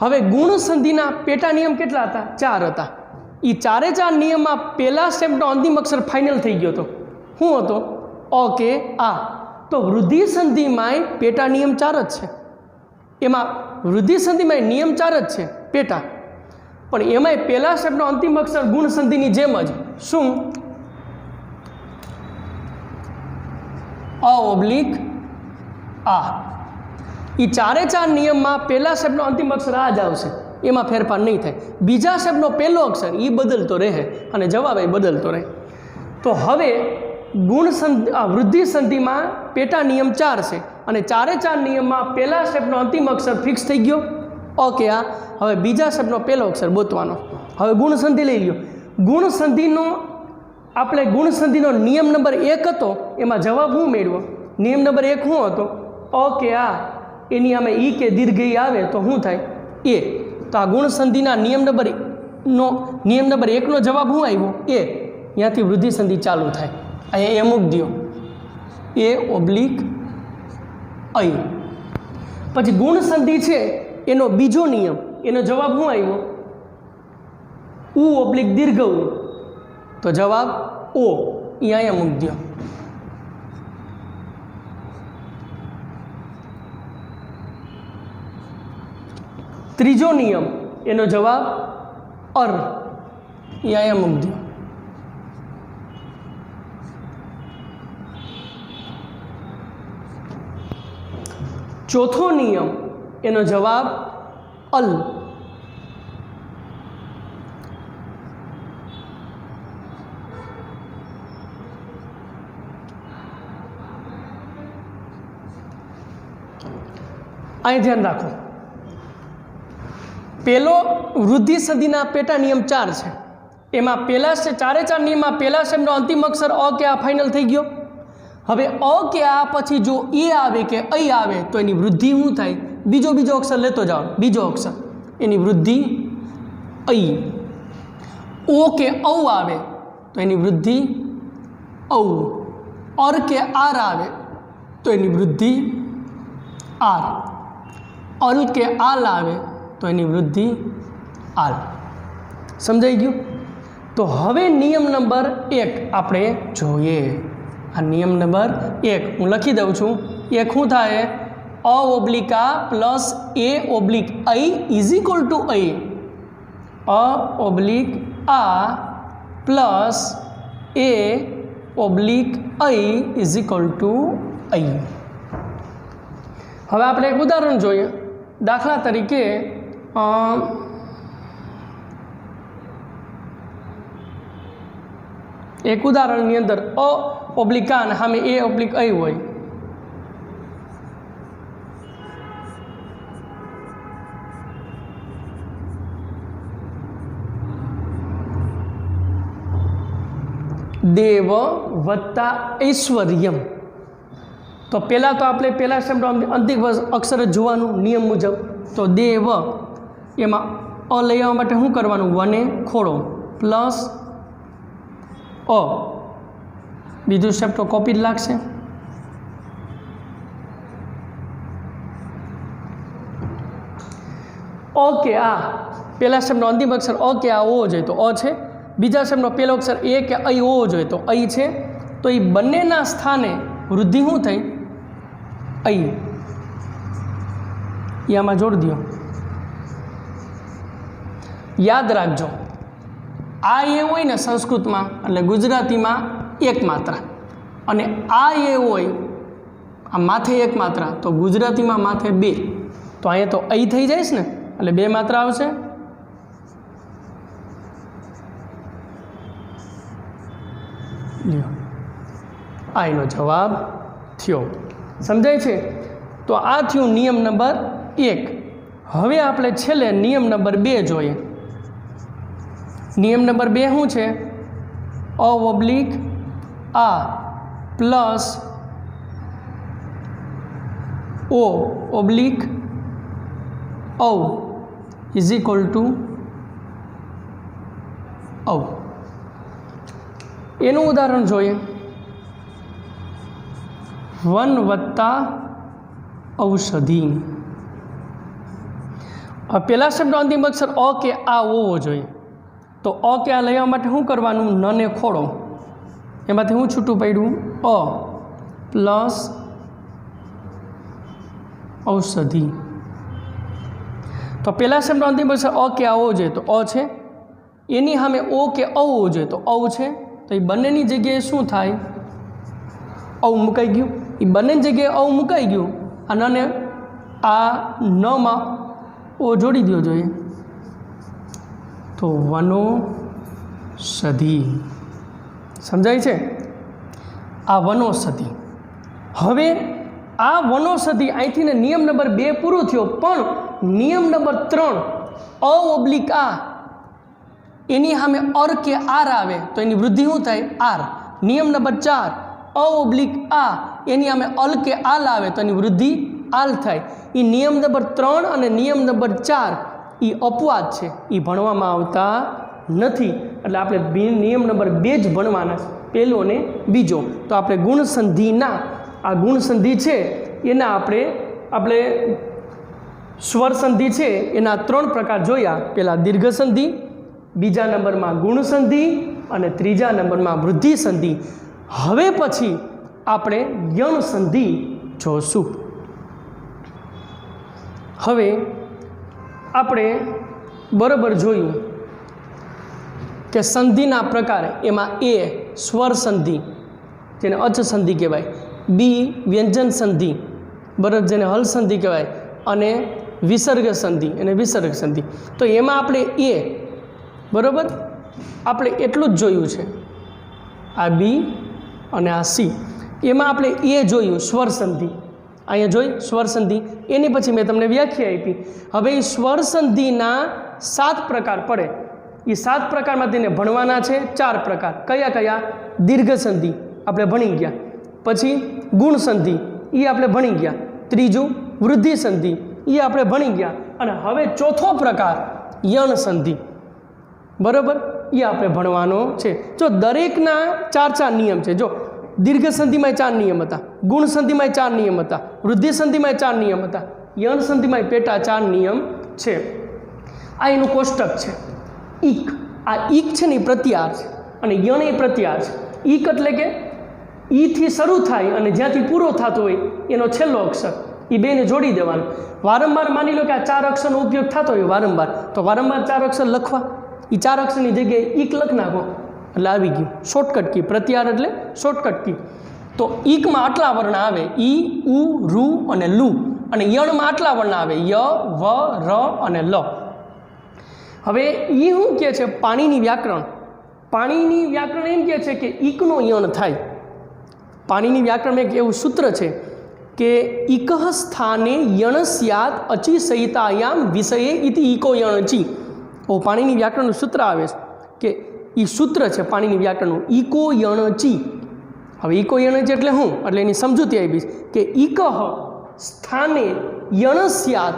હવે ગુણ સંધિના પેટા નિયમ કેટલા હતા 4 હતા એ 4 નિયમમાં પહેલા સ્ટેપનો અંતિમ અક્ષર ફાઇનલ થઈ ગયો હતો શું હતો અ કે આ તો વૃદ્ધિ સંધિમાં પેટા નિયમ 4 જ છે એમાં વૃદ્ધિ સંધિમાં નિયમ 4 જ છે પેટા પણ એમાંય પહેલા સ્ટેપનો અંતિમ અક્ષર ગુણ સંધિની જેમ જ શું અ ઓબ્લિક આ એ 4 નિયમમાં પહેલા શબ્દનો અંતિમ અક્ષર આ જ આવશે એમાં ફેરફાર નહીં થાય બીજા શબ્દનો પહેલો અક્ષર એ બદલતો રહે અને જવાબ એ બદલતો રહે તો હવે વૃદ્ધિ સંધિમાં પેટા નિયમ 4 છે અને 4 નિયમમાં પહેલા શબ્દનો અંતિમ અક્ષર ફિક્સ થઈ ગયો ઓકે આ હવે બીજા શબ્દનો પહેલો અક્ષર ગોતવાનો હવે ગુણ સંધિ લઈ લ્યો ગુણ સંધિનો આપણે ગુણ સંધિનો નિયમ નંબર 1 હતો એમાં જવાબ હું મેળવ્યો નિયમ નંબર 1 શું હતો ઓકે આ એની આમે ઈ કે દીર્ઘ ઈ આવે તો શું થાય એ તો આ ગુણ સંધિના નિયમ નંબર 1નો જવાબ શું આવ્યો એ ત્યાંથી વૃદ્ધિ સંધિ ચાલુ થાય અહીંયા એ મૂકી દો એ ઓબ્લિક અઈ પછી ગુણ સંધિ છે એનો બીજો નિયમ એનો જવાબ શું આવ્યો ઉ ઓબ્લિક દીર્ઘ ઉ તો જવાબ ઓ એ અહીંયા મૂકી દો ત્રીજો નિયમ એનો જવાબ અર એ અહીંયા મૂકી દો ચોથો નિયમ એનો જવાબ અલ અહીં ધ્યાન રાખો પહેલો વૃદ્ધિ સંધિના પેટા નિયમ 4 છે એમાં પહેલા 4 નિયમમાં પહેલા શબ્દનો અંતિમ અક્ષર અ કે આ ફાઇનલ થઈ ગયો હવે અ કે આ પછી જો એ આવે કે અઈ આવે તો એની વૃદ્ધિ શું થાય બીજો અક્ષર લેતો જાઓ બીજો અક્ષર એની વૃદ્ધિ અઈ ઓ કે ઔ આવે તો એની વૃદ્ધિ ઔ અર કે આર આવે તો એની વૃદ્ધિ આર અલ કે આલ આવે તો એની વૃદ્ધિ આલ સમજાઈ ગયું તો હવે નિયમ નંબર 1 આપણે જોઈએ આ નિયમ નંબર 1 હું લખી દઉં છું એક શું થાય અ ઓબ્લિક આ પ્લસ એ ઓબ્લિક અઈ ઇઝ ઇક્વલ ટુ અઈ અ ઓબ્લિક આ પ્લસ એ ઓબ્લિક અઈ ઇઝ ઇક્વલ ટુ અઈ હવે આપણે એક ઉદાહરણ જોઈએ દાખલા તરીકે એક ઉદાહરણની અંદર અ ઓબ્લિક આ અને સામે એ ઓબ્લિક અઈ હોય देव वत्ता ऐश्वर्यम। तो पहला तो आपणे पहला शब्द अंतिम अक्षर जोवानुं नियम मुजब। तो देव एमां अ लई आववा माटे शुं करवानुं? वने खोड़ो प्लस अ। बीजो शब्द तो कॉपी लागशे। अ के आ पहला शब्द अंतिम अक्षर अ के आ ओ जोईए तो अ छे। बीजा शब्द पहलो अक्षर ए के ऐ ओ जोईए तो ऐ छे। तो ये बंनेना स्थाने वृद्धि शुं थई? ऐ। ये आमां जोड़ी दो। याद राखजो आ ए होय ने संस्कृत में एटले गुजराती में एक मात्रा अने आ ए होय आ माथे एक मात्रा तो गुजराती में माथे बे। तो अहीं तो ऐ थई जायश ने एटले बे मात्रा आवशे। आ एनो जवाब थयो। समझाय छे? तो आ थयुं नियम नंबर 1। हवे आपणे छेल्ले नियम नंबर 2 जोईए। नियम नंबर 2 शुं छे? अ ऑब्लिक आ प्लस ओ ऑब्लिक औ इज इक्वल टू औ। एનું ઉદાહરણ જોઈએ। 1 વત્તા ઔષધિ। પહેલા શબ્દ અંતિમ અક્ષર અ કે આ હોવો જોઈએ। તો અ કે આ લેવા માટે શું કરવાનું? નને ખોડો એમાંથી શું છૂટું પડ્યું? અ પ્લસ ઔષધિ। તો પહેલા શબ્દ અંતિમ અક્ષર અ કે આ હોવો જોઈએ તો અ છે। એની સામે ઓ કે ઔ હોવો જોઈએ તો ઔ છે। तो ये बने जगह शू थाय? औ मुकाई गयु। ये बने जगह औ मुकाई गयु अने आ न में ओ जोड़ी दो जोईए तो वनौषधि। समझाय छे? आ वनौषधि। हवे आ वनौषधि अहींथी ने नियम नंबर 2 पूरो थयो। पण नियम नंबर 3 अ ऑब्लिक आ एनी सामे अर के आर आवे तो एनी वृद्धि शुं थाय? आर। नियम नंबर 4 अ ऑब्लिक आ एनी सामे अल के आल आवे तो एनी वृद्धि आल थाय। ई नियम नंबर 3 अने नियम नंबर 4 ई अपवाद छे, ई भणवामां आवता नथी। एटले आपणे नियम नंबर 2 ज भणवाना, पहेलो ने बीजो। तो आपणे गुण संधिना आ गुण संधि छे एना आपणे स्वर संधि छे एना 3 प्रकार जोया। पहेला दीर्घ संधि, बीजा नंबर में गुण संधि और तीजा नंबर में वृद्धि संधि। हवे पछी आपणे यण संधि जोशुं। हवे आपणे बराबर जोयुं के संधिना प्रकार एमां ए स्वर संधि जेने अच संधि कहेवाय, बी व्यंजन संधि बराबर जेने हल संधि कहेवाय अने विसर्ग संधि अने विसर्ग संधि। तो एमां आपणे ए बराबर આપણે એટલું જ જોયું છે। આ બી અને આ સી એમાં આપણે એ જોયું સ્વર સંધિ। અહીંયા જોઈ સ્વર સંધિ એની પછી મેં તમને વ્યાખ્યા આપી। હવે એ સ્વર સંધિના 7 પ્રકાર પડે। એ 7 પ્રકારમાં તેને ભણવાના છે 4 પ્રકાર। કયા કયા? દીર્ઘ સંધિ આપણે ભણી ગયા, પછી ગુણ સંધિ એ આપણે ભણી ગયા, ત્રીજું વૃદ્ધિ સંધિ એ આપણે ભણી ગયા, અને હવે ચોથો પ્રકાર યણ સંધિ बराबर ये आपणे भणवानो छे। जो दरेकना 4 नियम छे। जो दीर्घ संधि में 4 नियम हता, गुण संधि में 4 नियम हता, वृद्धि संधि में 4 नियम हता, यण संधि में पेटा 4 नियम छे। आ एनुं कोष्टक छे। ईक आ ईक छे ने प्रत्यार छे अने यण ए प्रत्यार छे। ईक एटले के ई थी शरू थाय अने ज्यांथी पूरो थतो होय एनो छेल्लो अक्षर ई बेने जोड़ी देवानो। वारंवार मानी लो के आ 4 अक्षरनो उपयोग थतो होय वारंवार, तो वारंवार 4 अक्षर लखवा। ये 4 अक्षर की जगह ईक लख नाखो એટલે આવી ગયું શોર્ટકટ કી। પ્રત્યાર એટલે શોર્ટકટ કી। તો ઈક માં આટલા વર્ણ આવે ઈ ઉ રુ અને લુ, અને યણ માં આટલા વર્ણ આવે ય વ र અને ल। હવે ઈ શું કહે છે? પાણીની વ્યાકરણ। પાણીની વ્યાકરણ એમ કહે છે કે ઈકનો યણ થાય। પાણીની વ્યાકરણમાં એક એવું સૂત્ર છે કે ઈકઃ સ્થાને યણ સ્યાત અચી સહિતાયામ વિષયે ઇતિ ઈકો યણચી। પાણીની વ્યાકરણનું સૂત્ર આવે છે કે એ સૂત્ર છે પાણીની વ્યાકરણનું, ઈકો યણચી. હવે ઈકો યણચી એટલે શું? એટલે એની સમજૂતી આપીશ કે ઈકઃ સ્થાને યણસ્યાત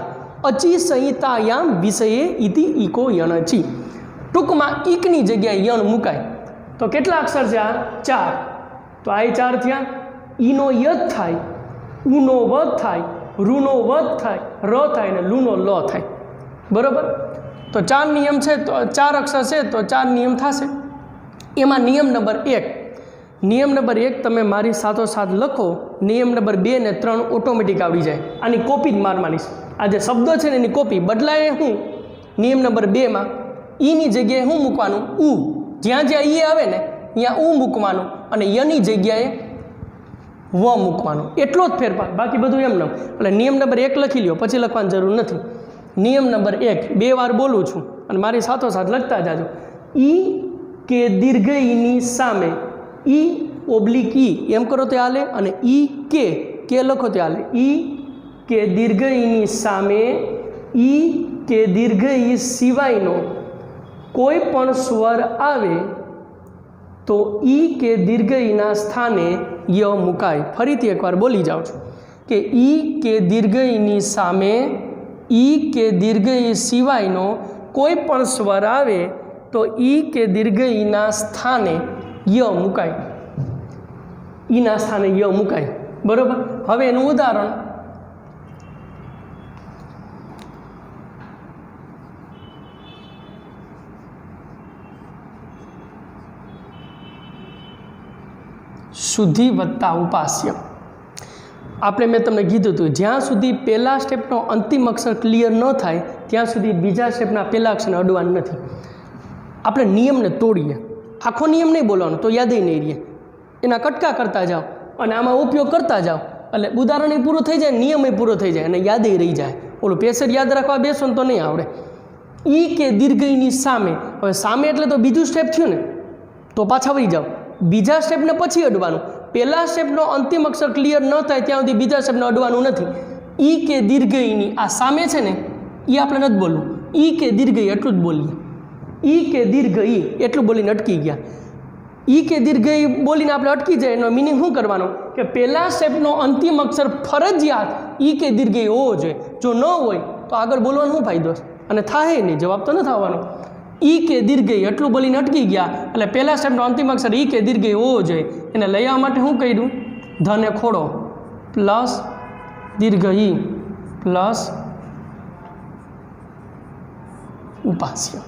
અચી સંહિતાયામ વિષયે ઇતિ ઈકો યણચી. ટૂંકમાં ઈકની જગ્યાએ યણ મુકાય. તો કેટલા અક્ષર છે આ? 4. તો આ 4 થયા. ઈનો યત થાય, ઉનો વધ થાય, રૂનો વધ થાય, ર થાય ને લૂનો લ થાય. બરાબર? તો 4 નિયમ છે, તો 4 અક્ષર છે તો 4 નિયમ થશે. એમાં નિયમ નંબર 1, નિયમ નંબર 1 તમે મારી સાથોસાથ લખો. નિયમ નંબર 2 ને 3 ઓટોમેટિક આવડી જાય. આની કોપી જ મારવાની છે. આ જે શબ્દો છે ને એની કોપી બદલાય. હું નિયમ નંબર 2માં ઈની જગ્યાએ શું મૂકવાનું? ઉ. જ્યાં જ્યાં ઈ આવે ને ત્યાં ઉ મૂકવાનું અને યની જગ્યાએ વ મૂકવાનું. એટલો જ ફેરફાર, બાકી બધું એમ ન. એટલે નિયમ નંબર 1 લખી લ્યો, પછી લખવાની જરૂર નથી. નિયમ નંબર 1 2 વાર બોલું છું અને મારી સાથોસાથ લખતા જાજો. ઈ કે દીર્ઘ ઈની સામે ઈ ઓબ્લિક ઈ એમ કરો તો હાલે, અને ઈ કે લખો તો હાલે. ઈ કે દીર્ઘ ઈની સામે ઈ કે દીર્ઘ ઈ સિવાયનો કોઈ પણ સ્વર આવે તો ઈ કે દીર્ઘ ઈના સ્થાને ય મુકાય. ફરીથી એકવાર બોલી જાઉં છું કે ઈ કે દીર્ઘ ઈની સામે ઈ કે દીર્ઘ ઈ સિવાયનો કોઈ પણ સ્વર આવે તો ઈ કે દીર્ઘ ઈના સ્થાને ય મુકાય. ઈના સ્થાને ય મુકાય. બરાબર? હવે એનું ઉદાહરણ શુદ્ધિ વત્તા ઉપાસ્ય. આપણે મેં તમને કીધું હતું જ્યાં સુધી પહેલા સ્ટેપનો અંતિમ અક્ષર ક્લિયર ન થાય ત્યાં સુધી બીજા સ્ટેપના પહેલા અક્ષરને અડવાનું નથી. આપણે નિયમને તોડીએ. આખો નિયમ નહીં બોલવાનો તો યાદ નહીં રહે. એના કટકા કરતા જાઓ અને આમાં ઉપયોગ કરતા જાઓ એટલે ઉદાહરણ પૂરું થઈ જાય, નિયમ પૂરો થઈ જાય અને યાદ રહી જાય. ઓલું પેસર યાદ રાખવા બેસો ને તો નહીં આવડે. ઈ કે દીર્ઘઈની સામે. હવે સામે એટલે તો બીજું સ્ટેપ થયું ને, તો પાછા વળી જાઓ. બીજા સ્ટેપને પછી અડવાનું. પહેલા સ્ટેપનો અંતિમ અક્ષર ક્લિયર ન થાય ત્યાં સુધી બીજા સ્ટેપને અડવાનું નથી. ઈ કે દીર્ઘઈની આ સામે છે ને એ આપણે નથી બોલવું. ઈ કે દીર્ઘઈ એટલું જ બોલીએ. ઈ કે દીર્ઘઈ એટલું બોલીને અટકી ગયા. ઈ કે દીર્ઘઈ બોલીને આપણે અટકી જાય એનો મિનિંગ શું કરવાનો કે પહેલા સ્ટેપનો અંતિમ અક્ષર ફરજિયાત ઈ કે દીર્ઘઈ હોવો જોઈએ. જો ન હોય તો આગળ બોલવાનો શું ફાયદો છે? અને થાય નહીં, જવાબ તો ન થવાનો. ઈ કે દીર્ઘઈ એટલું બોલીને અટકી ગયા એટલે પહેલા સ્ટેપનો અંતિમ અક્ષર ઈ કે દીર્ઘઈ હોવો જોઈએ. એને લઈ આવવા માટે શું કર્યું? ધને ખોડો પ્લસ દીર્ઘઈ પ્લસ ઉપાસ્ય.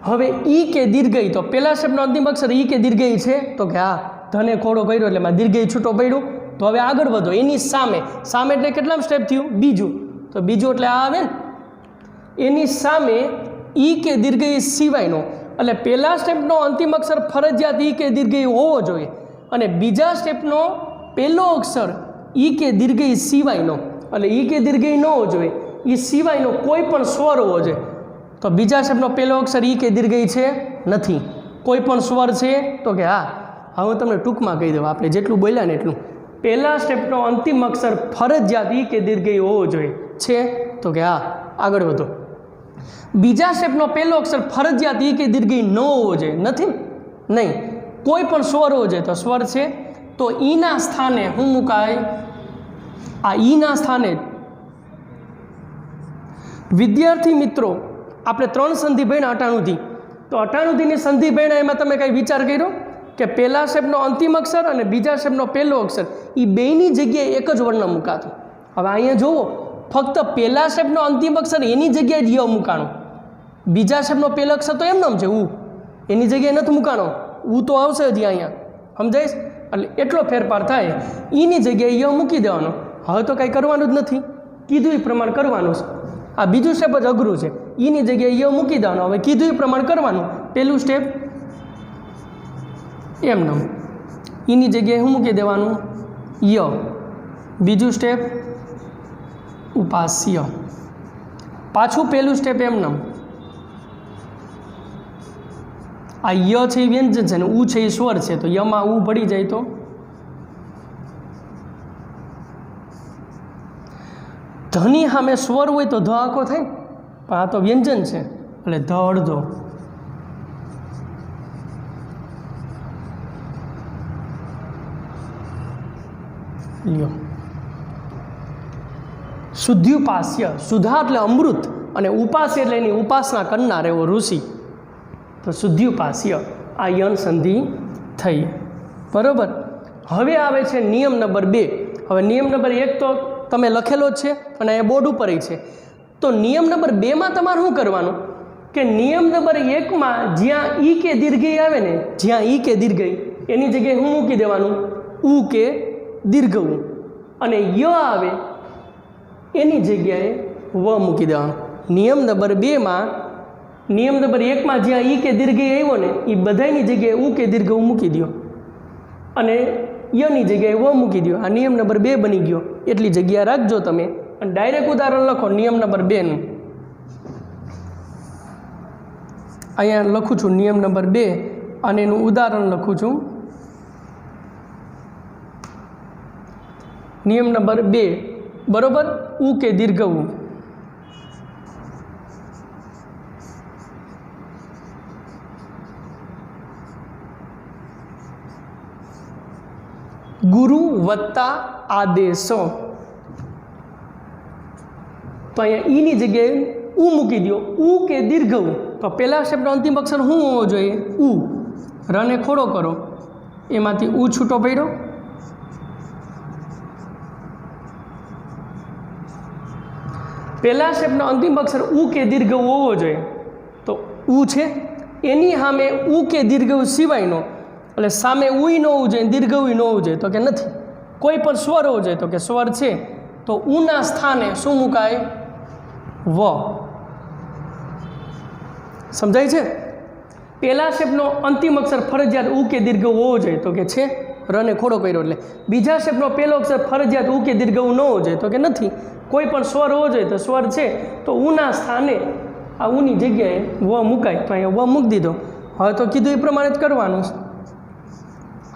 હવે ઈ કે દીર્ઘઈ તો પહેલા સ્ટેપનો અંતિમ અક્ષર ઈ કે દીર્ઘઈ છે તો કે હા, ધને ખોડો કર્યો એટલે એમાં દીર્ઘઈ છૂટો પડ્યું. તો હવે આગળ વધો. એની સામે. સામે એટલે કેટલામ સ્ટેપ થયું? બીજું. તો બીજું એટલે આ આવે ને. એની સામે ઈ કે દીર્ઘઈ સિવાયનો એટલે પહેલા સ્ટેપનો અંતિમ અક્ષર ફરજિયાત ઈ કે દીર્ઘઈ હોવો જોઈએ અને બીજા સ્ટેપનો પહેલો અક્ષર ઈ કે દીર્ઘઈ સિવાયનો એટલે ઈ કે દીર્ઘઈ ન હોવો જોઈએ, એ સિવાયનો કોઈ પણ સ્વર હોવો જોઈએ. તો બીજા સ્ટેપનો પહેલો અક્ષર ઈ કે દીર્ઘઈ છે? નથી. કોઈ પણ સ્વર છે? તો કે હા. હવે હું તમને ટૂંકમાં કહી દઉં, આપણે જેટલું બોલ્યા ને એટલું. પહેલા સ્ટેપનો અંતિમ અક્ષર ફરજિયાત ઈ કે દીર્ઘઈ હોવો જોઈએ છે? તો કે હા, આગળ વધો. બીજા સ્ટેપનો પહેલો અક્ષર ફરજિયાત ઈ કે દીર્ઘઈ ન હોવો જોઈએ. નથી? નહીં. કોઈ પણ સ્વર હોવો જોઈએ. તો સ્વર છે તો ઈના સ્થાને શું મુકાય? આ ઈના સ્થાને. વિદ્યાર્થી મિત્રો, આપણે 3 સંધિ ભણ્યા અટાણુંથી. તો અટાણુંથીની સંધિ ભણ્યા એમાં તમે કંઈ વિચાર કર્યો કે પહેલા સ્ટેપનો અંતિમ અક્ષર અને બીજા સ્ટેપનો પહેલો અક્ષર એ બેયની જગ્યાએ એક જ વર્ણ મુકાતું. હવે અહીંયા જુઓ, ફક્ત પહેલા સ્ટેપનો અંતિમ અક્ષર એની જગ્યાએ જ ય મુકાણો. બીજા સ્ટેપનો પહેલો અક્ષર તો એમ નામ છે ઉ, એની જગ્યાએ નથી મુકાણો. ઉ તો આવશે હજી અહીંયા. સમજાઈશ? એટલે એટલો ફેરફાર થાય. એની જગ્યાએ ય મૂકી દેવાનો. હવે તો કંઈ કરવાનું જ નથી, કીધું એ પ્રમાણે કરવાનું છે. આ બીજું સ્ટેપ જ અઘરું છે. એની જગ્યાએ ય મૂકી દેવાનો. હવે કીધું એ પ્રમાણે કરવાનું. પહેલું સ્ટેપ એમ નામ, એની જગ્યાએ શું મૂકી દેવાનું? ય. બીજું સ્ટેપ ઉપાસ્ય. પાછું પહેલું સ્ટેપ એમ નામ. આ ય છે એ વ્યંજન છે ને ઉ છે એ સ્વર છે, તો યમાં ઉ પડી જાય તો ધની સામે સ્વર હોય તો ધ આખો થાય, પણ આ તો વ્યંજન છે એટલે ધ અડધો. લ્યો શુદ્ધ્યુપાસ્ય, સુધા એટલે અમૃત અને ઉપાસ્ય એટલે એની ઉપાસના કરનાર એવો ઋષિ, તો શુદ્ધ્યુપાસ્ય આ યન સંધિ થઈ. બરાબર. હવે આવે છે નિયમ નંબર 2. હવે નિયમ નંબર 1 તો તમે લખેલો જ છે અને એ બોર્ડ ઉપર છે. તો નિયમ નંબર 2માં તમારે શું કરવાનું કે નિયમ નંબર 1માં જ્યાં ઈ કે દીર્ઘઈ આવે ને, જ્યાં ઈ કે દીર્ઘઈ એની જગ્યાએ શું મૂકી દેવાનું? ઉ કે દીર્ઘ ઉ. અને ય આવે એની જગ્યાએ વ મૂકી દેવાનું. નિયમ નંબર 2માં નિયમ નંબર 1માં જ્યાં ઈ કે દીર્ઘઈ આવ્યો ને એ બધાની જગ્યાએ ઉ કે દીર્ઘ ઉ મૂકી દો અને યની જગ્યાએ વ મૂકી દો. આ નિયમ નંબર 2 બની ગયો. એટલી જગ્યા રાખજો તમે અને ડાયરેક્ટ ઉદાહરણ લખો નિયમ નંબર 2નું. અહીંયા લખું છું નિયમ નંબર 2 અને એનું ઉદાહરણ લખું છું. નિયમ નંબર 2 બરોબર, ઉ કે દીર્ઘ ઉ. ગુરુ વત્તા આદેશો. તો અહીંયા ઈની જગ્યાએ ઉ મૂકી દો. ઉ કે દીર્ઘ ઉ. તો પહેલા શબ્દનો અંતિમ અક્ષર શું હોવો જોઈએ? ઉ. રને ખોડો કરો, એમાંથી ઉ છૂટો પડ્યો. પહેલા શબ્દનો અંતિમ અક્ષર ઉ કે દીર્ઘ ઉ હોવો જોઈએ. તો ઉ છે, એની સામે ઉ કે દીર્ઘ ઉ સિવાયનો, એટલે સામે ઉઈ ન હોવું જોઈએ, દીર્ઘ ઉઈ ન હોવું જોઈએ, તો કે નથી. કોઈ પણ સ્વર હોવો જોઈએ, તો કે સ્વર છે. તો ઉના સ્થાને શું મુકાય? વ. સમજાય છે? પહેલા શબ્દનો અંતિમ અક્ષર ફરજિયાત ઉ કે દીર્ઘ હોવો જોઈએ, તો કે છે. રને ખોડો કર્યો એટલે. બીજા શબ્દનો પહેલો અક્ષર ફરજિયાત ઉ કે દીર્ઘ ન હોવો જોઈએ, તો કે નથી. કોઈ પણ સ્વર હોવો જોઈએ, તો સ્વર છે. તો ઉના સ્થાને આ ઉની જગ્યાએ વ મુકાય, તો અહીંયા વ મૂકી દીધો. હવે તો કીધું એ પ્રમાણે જ કરવાનું છે.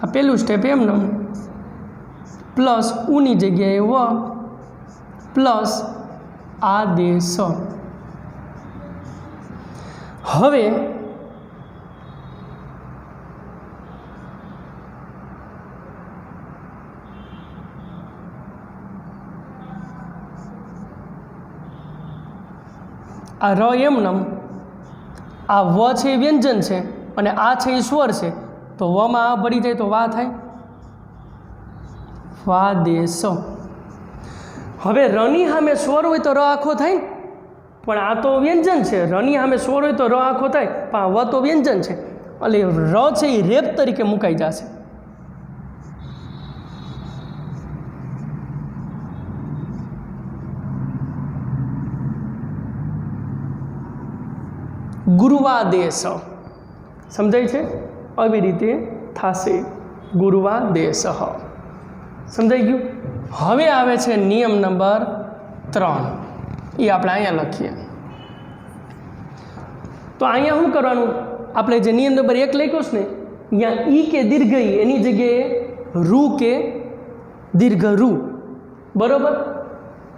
આ પહેલું સ્ટેપ એમને પ્લસ ઉની જગ્યાએ વ પ્લસ આદેશ. હવે આ ર એમનમ, આ વ છે એ વ્યંજન છે અને આ છે એ સ્વર છે. તો વમાં આ ભળી જાય તો વા થાય, વાદેશ. હવે રની સામે સ્વર હોય તો ર આખો થાય, પણ આ તો વ્યંજન છે. રની સામે સ્વર હોય તો ર આખો થાય, પણ વ તો વ્યંજન છે, એટલે ર છે એ રેપ તરીકે મુકાઈ જશે. ગુરુવાદેશ. સમજાય છે? આવી રીતે થશે ગુરુવાદેશ. સમજાઈ ગયું? હવે આવે છે નિયમ નંબર 3. એ આપણે અહીંયા લખીએ. તો અહીંયા શું કરવાનું? આપણે જે નિયમ નંબર 1 લખ્યો છે ને, અહીંયા ઈ કે દીર્ઘ ઈ એની જગ્યાએ રૂ કે દીર્ઘ રૂ. બરોબર.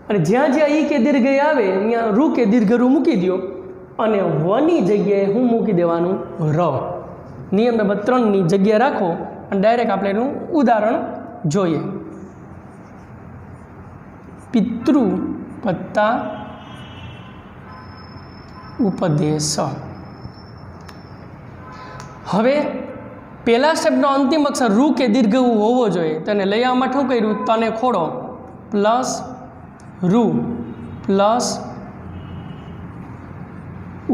અને જ્યાં જ્યાં ઈ કે દીર્ઘ ઈ આવે અહીંયા રૂ કે દીર્ઘ રૂ મૂકી દો અને વની જગ્યાએ શું મૂકી દેવાનું? ર. નિયમ નંબર 3ની જગ્યા રાખો અને ડાયરેક્ટ આપણે એનું ઉદાહરણ જોઈએ. પિતૃ વત્તા ઉપદેશ. હવે પહેલા શબ્દનો અંતિમ અક્ષર રૂ કે દીર્ઘ ઉ હોવો જોઈએ. તેને લઈ આવવા માટે શું કર્યું? તને ખોડો પ્લસ રૂ પ્લસ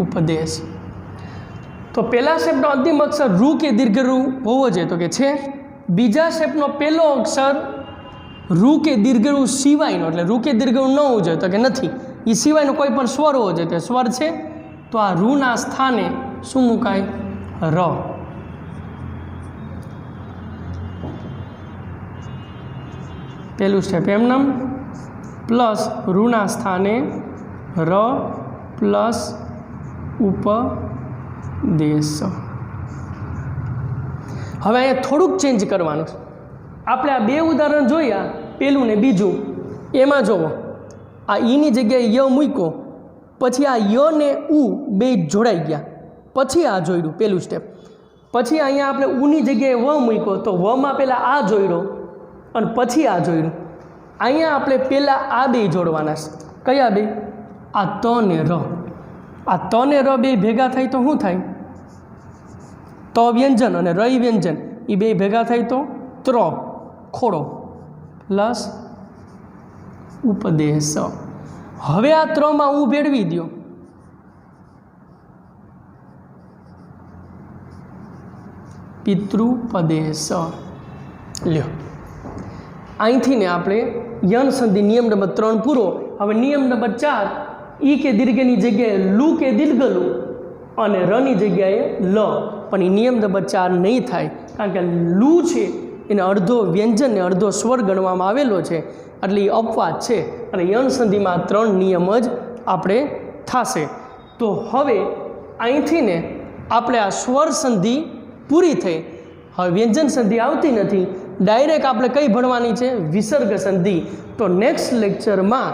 ઉપદેશ. તો પહેલા શબ્દનો અંતિમ અક્ષર રૂ કે દીર્ઘ રૂ હોવો જોઈએ, તો કે છે. બીજા શબ્દનો પહેલો અક્ષર રૂ કે દીર્ઘ રૂ સિવાયનો, એટલે રૂ કે દીર્ઘ રૂ ન હોવું જોઈએ, તો કે નથી. એ સિવાયનો કોઈ પણ સ્વર હોવો જોઈએ, તે સ્વર છે. તો આ રૂના સ્થાને શું મુકાય? ર. પહેલું સ્ટેપ એમનામ પ્લસ રૂના સ્થાને ર પ્લસ ઉપદેશ. હવે અહીંયા થોડુંક ચેન્જ કરવાનું છે. આપણે આ બે ઉદાહરણ જોયા, પહેલું ને બીજું. એમાં જુઓ, આ ઈની જગ્યાએ ય મૂક્યો, પછી આ ય ને ઉ બે જોડાઈ ગયા, પછી આ જોડ્યું પહેલું સ્ટેપ. પછી અહીંયા આપણે ઉની જગ્યાએ વ મૂક્યો, તો વમાં પહેલાં આ જોડ્યો અને પછી આ જોડ્યું. અહીંયા આપણે પહેલાં આ બે જોડવાના છે. કયા બે? આ ત ને ર. આ ત ને ર બે ભેગા થાય તો શું થાય? ત વ્યંજન અને ર વ્યંજન એ બે ભેગા થાય તો ત્ર ખોડો પ્લસ ઉપદેશ. હવે આ ત્રમાં હું ભેળવી દો. પિતૃપદેશ. લ્યો અહીંથી ને આપણે યન સંધિ નિયમ નંબર 3 પૂરો. હવે નિયમ નંબર 4, ઈ કે દીર્ઘની જગ્યાએ લું કે દીર્ઘલું અને રની જગ્યાએ લ. પણ એ નિયમ નંબર 4 નહીં થાય, કારણ કે લું છે એને અડધો વ્યંજન ને અડધો સ્વર ગણવામાં આવેલો છે, એટલે એ અપવાદ છે અને યન સંધિમાં 3 નિયમ જ આપણે થશે. તો હવે અહીંથી ને આપણે આ સ્વર સંધિ પૂરી થઈ. હવે વ્યંજન સંધિ આવતી નથી, ડાયરેક્ટ આપણે કઈ ભણવાની છે? વિસર્ગ સંધિ. તો નેક્સ્ટ લેક્ચરમાં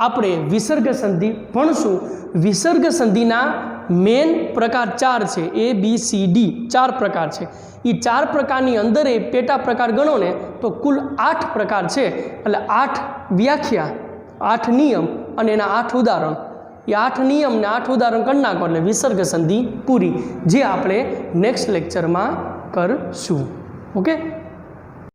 આપણે વિસર્ગ સંધિ ભણશું. વિસર્ગ સંધિના મેન પ્રકાર 4 છે, ABCD 4 પ્રકાર છે. એ 4 પ્રકારની અંદર એ પેટા પ્રકાર ગણો ને તો કુલ 8 પ્રકાર છે. એટલે 8 વ્યાખ્યા, 8 નિયમ અને એના 8 ઉદાહરણ. એ 8 નિયમ ને 8 ઉદાહરણ કરી નાખો એટલે વિસર્ગ સંધિ પૂરી, જે આપણે નેક્સ્ટ લેક્ચરમાં કરશું. ઓકે.